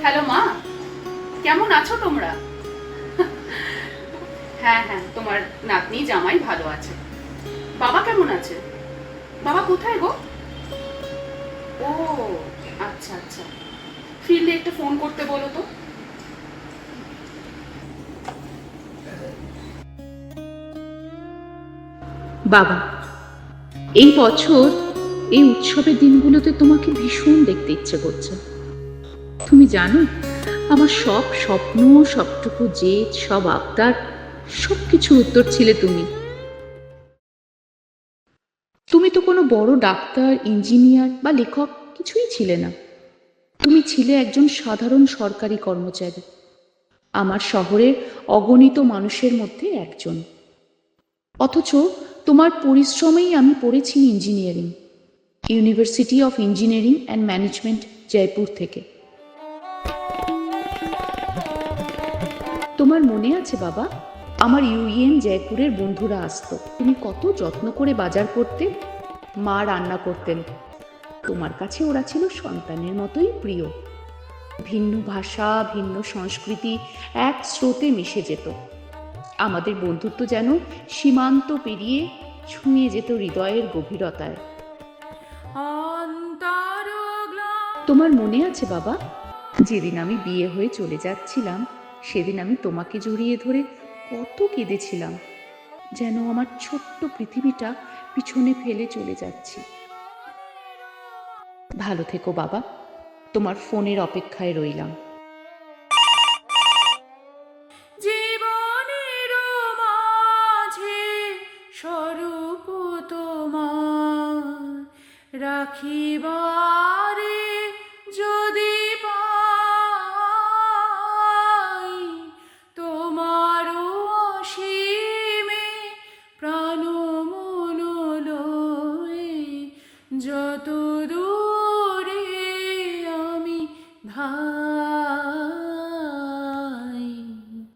Hello মা, কেমন আছো তোমরা? হ্যাঁ হ্যাঁ, তোমার নাতনি জামাই ভালো আছে। বাবা কেমন আছে? বাবা কোথায় গো? ও আচ্ছা আচ্ছা, ফিরলে একটা ফোন করতে বলো তো। বাবা, এই বছর এই উৎসবের দিনগুলোতে তোমাকে ভীষণ দেখতে ইচ্ছে করছে। তুমি জানো, আমার সব স্বপ্ন, সবটুকু জেদ, সব আবদার, সবকিছুর উত্তর ছিলে তুমি। তুমি তো কোনো বড় ডাক্তার, ইঞ্জিনিয়ার বা লেখক কিছুই ছিলে না। তুমি ছিলে একজন সাধারণ সরকারি কর্মচারী, আমার শহরের অগণিত মানুষের মধ্যে একজন। অথচ তোমার পরিশ্রমেই আমি পড়েছি engineering, university of engineering and management, Jaipur থেকে। তোমার মনে আছে বাবা, আমার ইউইএন জয়পুরের বন্ধুরা আসতো, তুমি কত যত্ন করে বাজার করতে, মা রান্না করতেন, তোমার কাছে ওরা ছিল সন্তানের মতোই প্রিয়। ভিন্ন ভাষা, ভিন্ন সংস্কৃতি এক স্রোতে মিশে যেত। আমাদের বন্ধুত্ব যেন সীমান্ত পেরিয়ে ছুঁয়ে যেত হৃদয়ের গভীরতায়। তোমার মনে আছে বাবা, যেদিন আমি বিয়ে হয়ে চলে যাচ্ছিলাম, সেদিন আমি তোমাকে জড়িয়ে ধরে কত কেঁদেছিলাম, যেন আমার ছোট্ট পৃথিবীটা পিছনে ফেলে চলে যাচ্ছি। ভালো থেকো বাবা, তোমার ফোনের অপেক্ষায় রইলাম। জীবনের মাঝে স্বরূপ তোমার রাখিবারে যদি পাই, তোমার অসীমে প্রাণ মন লয়ে যত দূরে আমি ভাই।